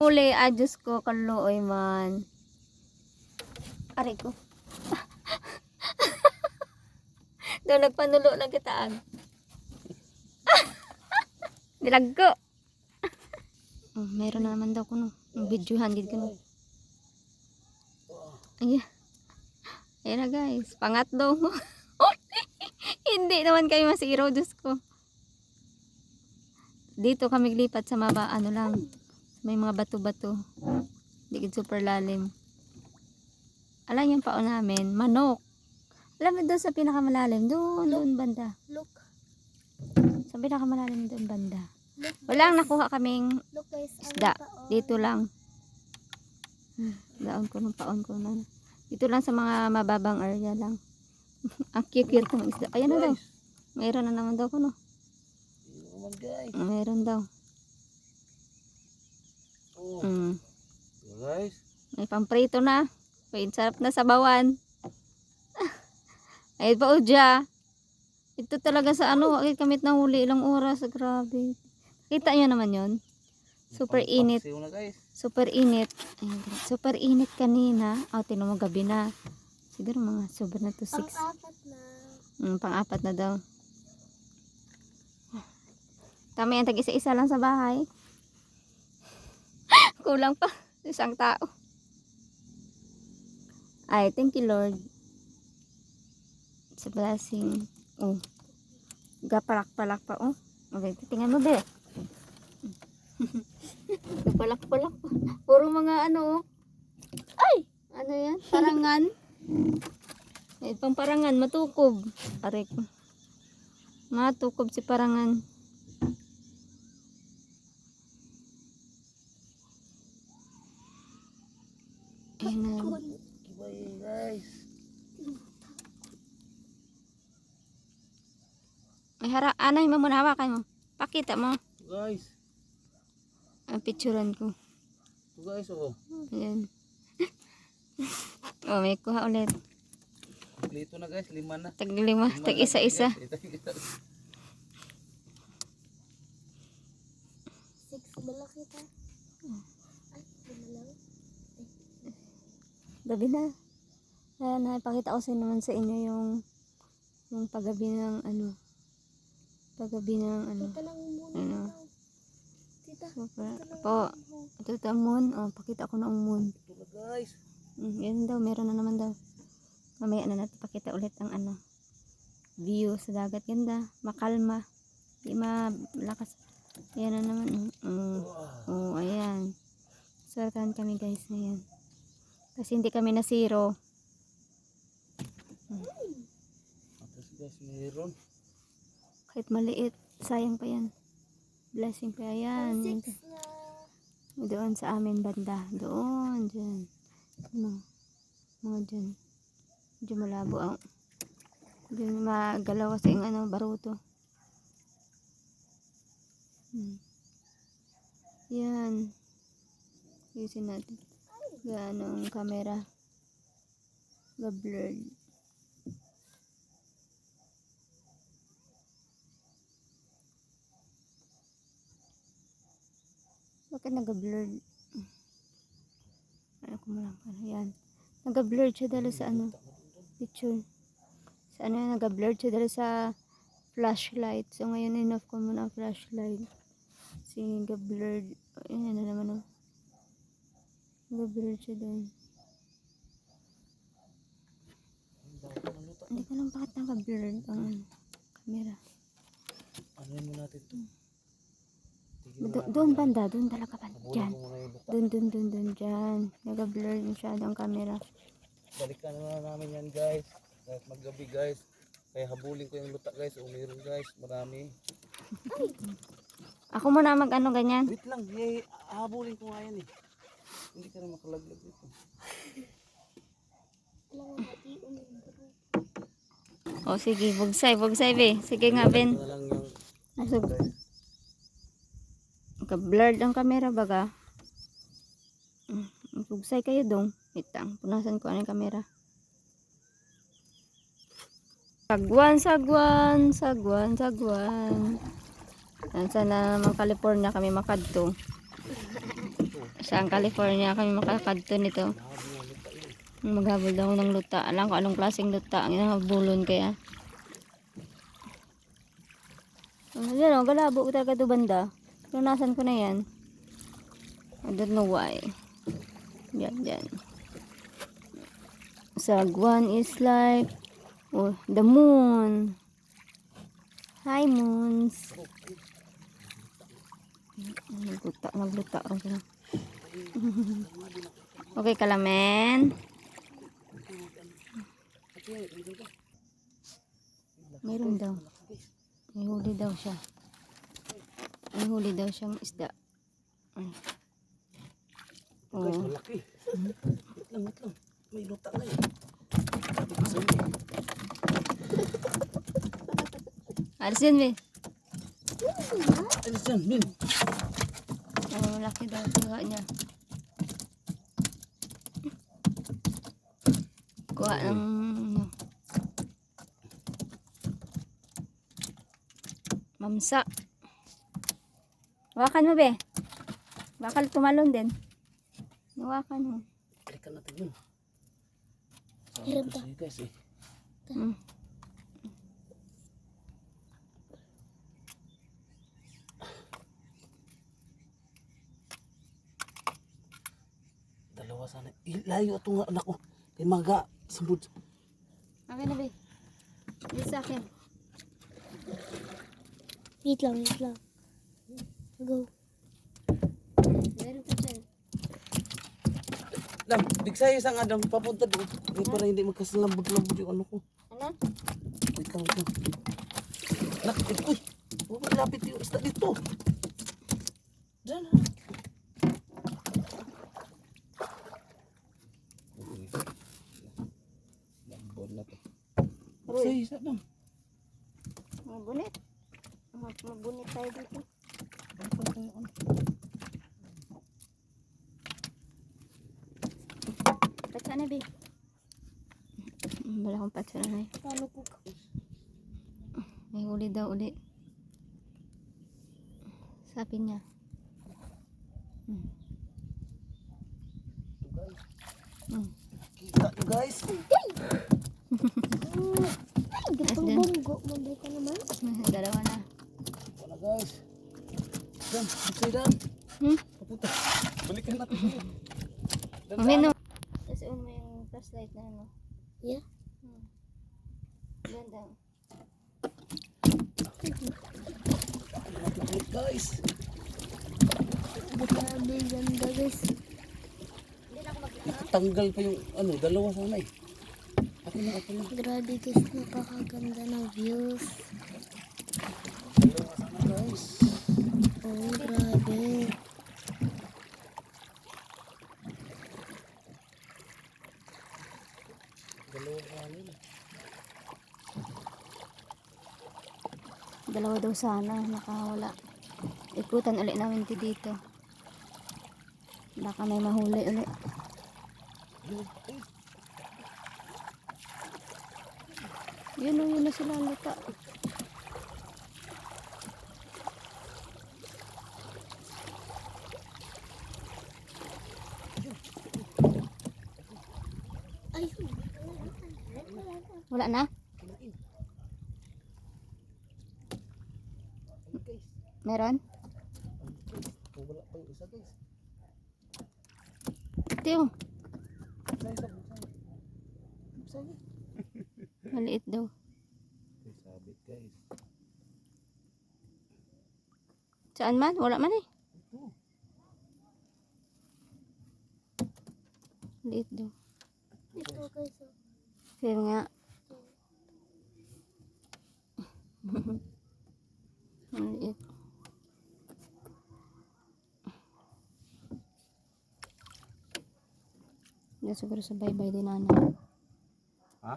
Uli, Diyos ko, kaluoy man. Aray ko. Doon, nagpanulo lang kitaan. Dilag ko. Meron na naman daw kuno. Videohan gid kuno. Ayan. Ayan na guys. Pangatlo. Hindi naman kayo masiro, Diyos ko. Dito kami lipat sa maba, ano lang. May mga bato-bato. Hindi super lalim. Alam yung paon namin, manok. Alam mo doon sa pinakamalalim, doon banda. Look. Sa pinakamalalim doon banda. Walang nakuha kaming Look guys, isda. Dito lang. Daon ko ng paon ko na. Dito lang sa mga mababang area lang. Ang cute ng isda. Ayan na daw. Mayroon na naman daw ko no. Mayroon daw. Guys. May pamprito na. Wait, sarap na sabawan. Ay pa udya. Ito talaga sa ano, wag kamit na huli ilang oras, grabe. Kita niyo naman 'yon. Super init. Super init. Ayan, super init kanina. Tinan mo gabi na. Siguro mga sober na to 6. Pang-apat na. Pang-apat na daw. Tama yan, tag-isa-isa lang sa bahay. Kulang pa. Isang tao. Ay, thank you Lord. It's a blessing. Gapalak-palak pa. Okay, tingnan mo be. Gapalak-palak pa. Puro mga ano. Ay! Ano yan? Parangan. Pang parangan, matukob. Aray ko. Matukob si parangan. Ayan. Guys. May anay mo muna, hawakan mo. Pakita mo. Guys. Ang picturean ko. Guys, Ayan. May kuha ulit. Dito na guys, 5 na. Tag-5, tag-isa-isa. 6 bala kita. Ay, 5 lang. Gabi na. Ayan, ipakita ko naman sa inyo yung paggabi ng ano. Paggabi ng ano. Tita lang muna. Ano. Tita. Po. Ito ta moon. Pakita ko na ang moon. Ito na guys. Yan daw, meron na naman daw. Mamaya na natin pakita ulit ang ano. View sa dagat. Ganda. Makalma. Di malakas. Ayan na naman. Ayan. Swertahan kami guys ngayon. Kasi hindi kami na zero. Tapos guys, meron. Kahit maliit, sayang pa yan. Blessing pa yan. 6 na. Doon sa amin banda. Doon, dyan. Mga dyan. Medyo malabo. Dyan magalaw kasi yung ano, baruto. Yan. Usin natin. Ganong camera. Ga-blurred. Bakit nag-blurred? Ano ko mo lang. Ayan. Nag-blurred siya dahil sa ano. Picture. Sa ano yan, nag-blurred siya dahil sa flashlight. So ngayon enough ko muna ang flashlight. Kasi nag-blurred. Ayan na naman o. Nag-blurred siya doon. Hindi ko lang bakit naka-blurred ang camera. Ano mo natin ito? Doon banda, doon talaga banda. Diyan. Doon, dyan. Nag-blurred masyado ang camera. Balikan na namin yan guys. Kahit maggabi guys. Kaya habulin ko yung luta guys. Meron guys. Marami. Ako muna mag-ano ganyan. Wait lang. Habulin ko nga yan eh. Hindi ka na makalaglag dito. Sige. Bugsay be. Sige nga, Ben. Ito na lang yung Naka-blurred ang camera baga. Bugsay kayo dong. Wait lang. Punasan ko ang camera. Sagwan. Sana naman California kami makadto. Saan California kami makakadto nito. Maghabol daw ng luta. Alam ko anong klaseng luta ang inahabulon kaya. Yan o, galabo ko talaga ito banda. Lunasan ko na yan. I don't know why. Yan, yan. Sagwan is like the moon. Hi, moons. Nagluta. Okay, kalamen. Meron daw. May huli daw siya. May huli daw siyang isda. Guys, Oh. malaki. Wait lang. May luta na eh. Sabi ko sa inyo. Alis yun, Bin. Alis yan, Bin. Oh, laki daw. Kuha niya. Kuha ng... ano, mamsa. Hawakan mo, be. Bakal tumalon din. Hawakan mo. Balikan natin yun. Hirap Sabi ko sa'yo guys eh. Mm. Dalawa sana. Layo itong anak ko. Kay maga. Sambod. Okay na, be. Dito sa akin. Wait lang. Go. Meron pa dyan. Lam, bigsayo isang adam. Papunta doon. Eh, para hindi magkasalambod-lambod yung ano ko. Ano? Wait lang. Nak, uy. Huwag malapit yung isda dito. Diyan ha. Lambod na to. Bigsayo isa dam. Mabunit. Mabunit tayo dito. Patsa na, be. Wala akong patsa na, eh. Paano po? May huli daw uli. Sabi niya. Kita nyo guys. Ay, gatong din. bonggo. Manday ka naman. Dalawa na. Wala guys. Dan, bigsayo dan. Papunta. Balikan natin. Umino. Tapos mo yung flashlight na ano. Yeah. Ganda. Guys. Grabe, ganda guys. Tanggal pa yung ano, dalawa sana eh. Ako na. Grabe guys, napakaganda ng views. Dalawa sana guys. Oh, grabe. Dalawa sana yun. Dalawa daw sana. Nakawala. Ikutan ulit namin ito dito. Baka may mahuli ulit. Yun na sila luta. Ay, Wala na? Meron? Oh, wala pa yung isa guys. Tiyo. Bigsayo. Maliit daw. Ay, sabit guys. Saan man? Wala man eh. Ito. Maliit daw. ito guys. Oh. Kaya nga. Maliit. Hindi siguro sa bye-bye din nanay. Ha?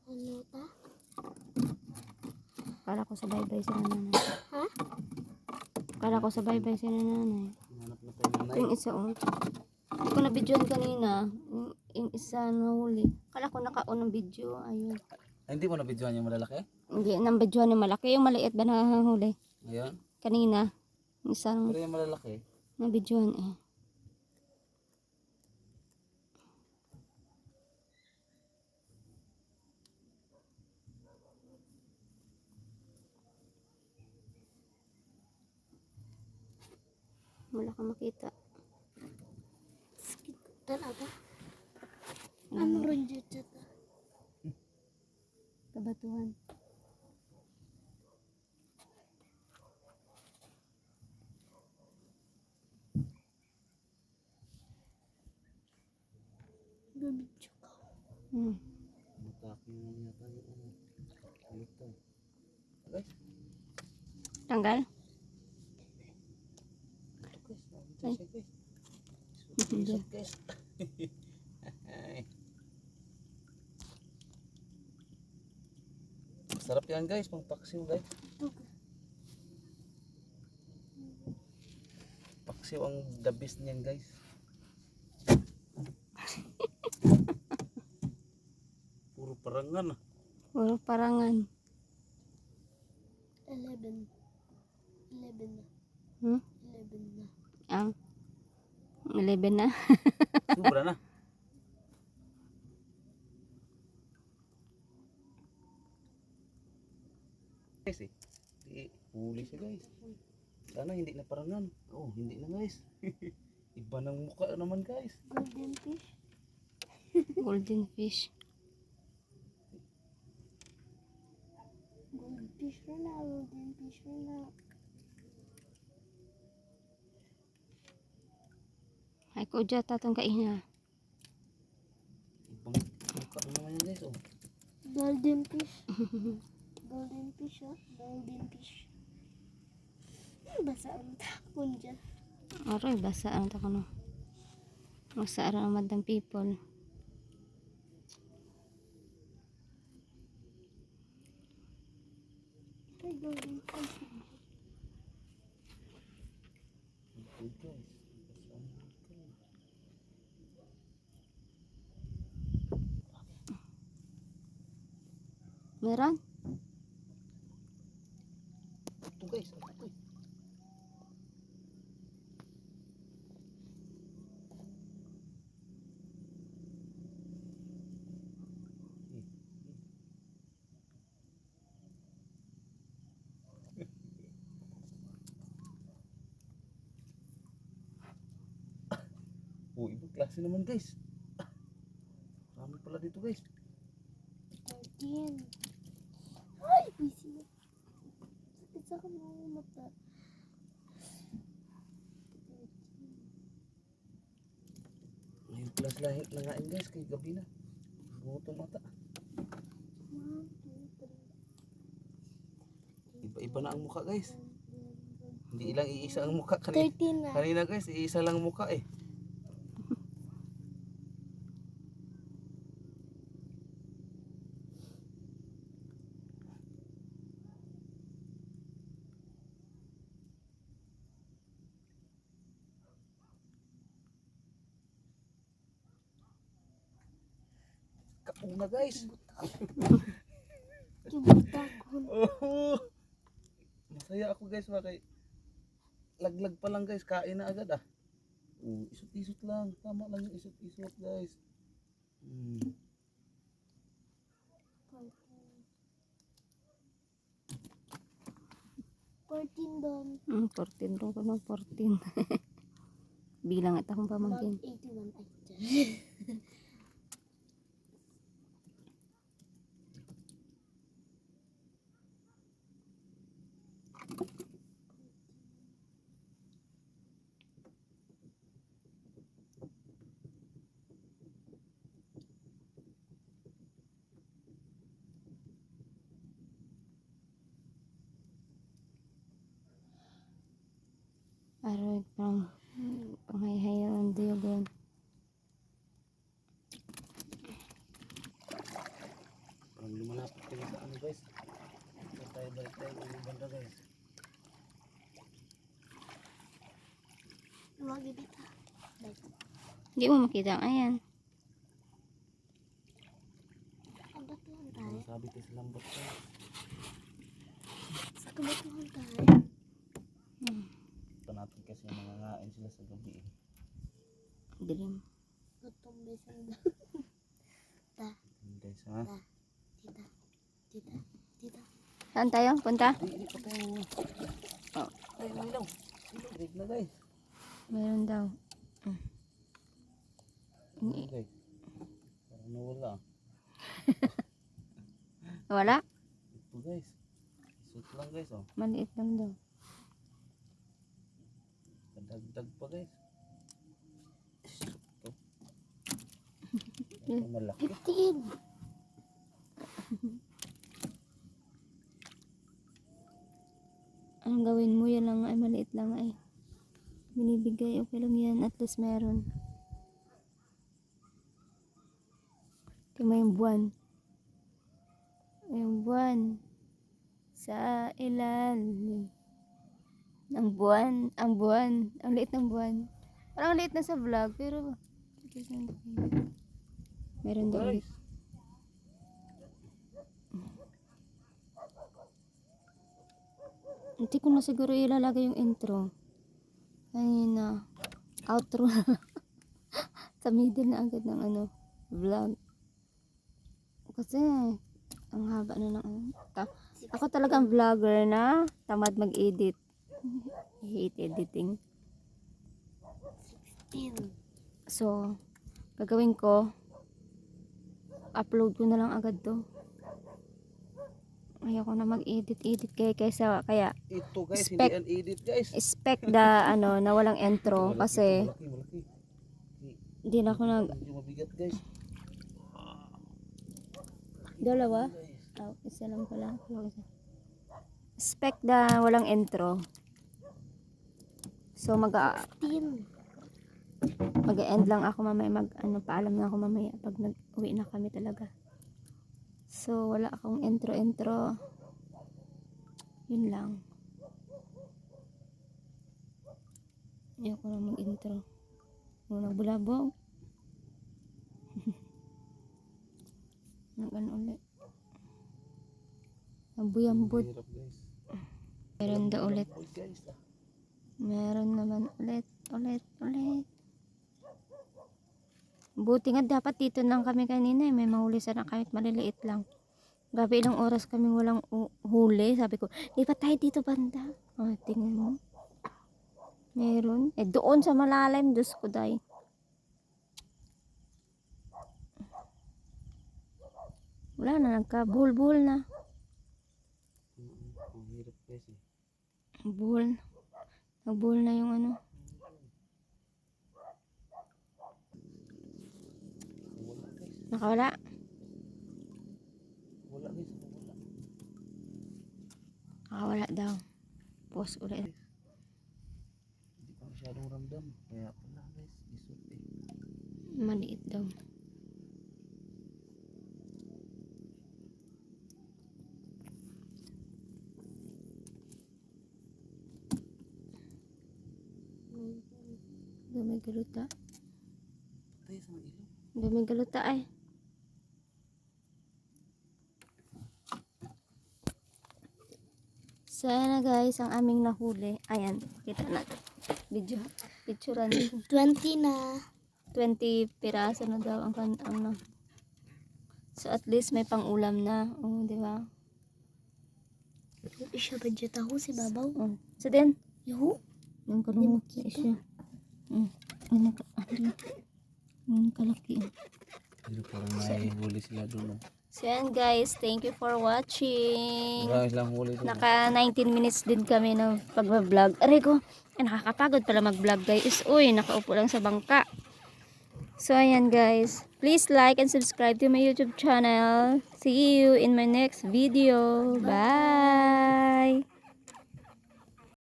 Ano ta? Kala ko sa bye-bye si nanay. Ha? Kala ko sa bye-bye si nanay. Hanap na tayo nanay. Yung isa oh. Hindi ko na videoan kanina. Yung isa nahuli. Kala ko naka-on ng video. Ayun. Ay, hindi mo na videoan yung malalaki? Hindi, nang videoan yung malaki. Yung maliit ba nahuli? Ngayon? Kanina. Yung isang, Pero yung malalaki, Nabidyohan eh. Wala ka makita. Tala ba? Ano rin dyan dyan? Kabatuhan. Gumidyo ka. Matake na yata yung ano. Ulit to. Guys, Tanggal? ito guys. Nakita Ay. siya guys. Hindi. Isot guys. Ay. Sarap yan guys, pang paksiw guys. Ito ka. Paksiw ang the best niyan guys. Puro parangan ah. Puro parangan. 11. 11 na. Hmm? 11 na. Ang 11 na. Sobra na. Guys eh. Huli siya guys. Sana hindi na parangan. Oh, hindi na guys. Iba ng mukha naman guys. Golden fish. Golden fish. Golden fish rin na. Golden fish rin na. Ay ko dyan tatong kaina. Ibang mukha naman yan guys. Oh. Golden fish. Golden fish oh. Golden fish. Basa ang takon dyan. Aroy, basa ang tako no. Basa ang madang people. Ay, golden fish. Okay guys. Meron? Ito guys. Ito. Oh, ibang klase naman guys. Marami pala dito guys. 14. Ay, busy. Sakit sa kanyang mata. Ngayon plus lahit langain guys kay gabi na. Gutom mata. 1, 2, 3. Iba-iba na ang mukha guys. Hindi lang iisa ang mukha kanina. 13 na. Kanina guys, iisa lang mukha eh. Kauna guys. Kibutakon. Oh, masaya ako guys kay laglag pa lang guys, kain na agad ah. Isot-isot lang, tama lang yung isot-isot guys. 14 doon. 14 rin ko no, 14. Bilang at akong Mag pamangkin. 81 ay dyan. Aroy, panghayayan diyo gan. Parang lumalapit kayo sa ano guys. Ito tayo balik tayo ng banda guys. Huwag ibita. Hindi mo makita ang ayan. Kabatuhan tayo. Ang sabi tayo sa lambot guys. Sa kabatuhan tayo. natin kasi mga ngain sila sa gabi eh. Dilim. Gutom besan daw. Yun, guys ha. Tita. Tita. Tita. Saan tayo? Punta? Hindi pa tayo. Oh. Ay, ilaw. Rig na guys. Meron daw. Ayun, guys. Parang nawala. Wala? Ito guys. Isot lang guys oh. Maliit lang daw. Kadagdag pa guys. Ito. Ito malaki. 15. Anong gawin mo? Yan lang ay maliit lang ay. Binibigay. Okay lang yan. At least meron. Tingnan mo yung buwan. Yung buwan. Sa ilalim. Ang buwan. Ang buwan. Ang liit ng buwan. Parang liit na sa vlog. Pero meron daw ulit. Guys. Hindi ko na siguro ilalagay yung intro. Ayun na. Outro na. Sa middle na agad ng ano, vlog. Kasi, ang haba na ng ano. Ako talagang vlogger na tamad mag-edit. I hate editing. 16. So, gagawin ko, upload ko na lang agad to. Ayoko na mag-edit kaya Ito guys, Spec. hindi edit guys. expect the ano na walang intro kasi Malaki. hindi na ako nag Medyo mabigat guys. dalawa. Oh, isa lang pala. Expect the walang intro. So mag-end 15. lang ako mamaya paalam na ako mamaya pag nag-uwi na kami talaga. So wala akong intro. Yun lang. Ayoko na mag-intro. Nung nagbulabog. Nag-ano ulit. Nabuyambot. Hirap guys. Meron daw ulit. Oy, guys. Meron naman ulit. Buti nga dapat dito lang kami kanina. May mahuli sana kahit maliliit lang. Grabe ilang oras kaming walang huli. Sabi ko, lipat tayo dito banda. Oh, tingnan mo. Meron. Doon sa malalim. Diyos ko day. Wala na. Nagka-buhol-buhol na. Ang hirap guys eh. Buhol. Nagbuhol na yung ano. Wala guys. Nakawala. Wala guys. Wala. Nakawala daw. Pause ulit. Hindi pa masyadong ramdam. Kaya wala guys. Isot eh. Maliit daw. Dumi galuta. Tayo sa mga ilaw. Dumi galuta ay. So ayan na guys, ang aming nahuli. Ayan, kita natin. Picturean. 20 na. 20 piraso na daw ang ano. So at least may pang-ulam na. Oh, di ba? Siya budget ako si Babaw. Oh. So then, Yuhu. yung kalungot sa isya. Ano ka? Ano kalaki. Pero parang may huli sila doon. So yan guys, thank you for watching. Marami silang huli doon. Naka 19 minutes din kami ng pag-vlog. Aray ko, nakakapagod pala mag-vlog guys. Uy, nakaupo lang sa bangka. So ayan guys, please like and subscribe to my YouTube channel. See you in my next video. Bye!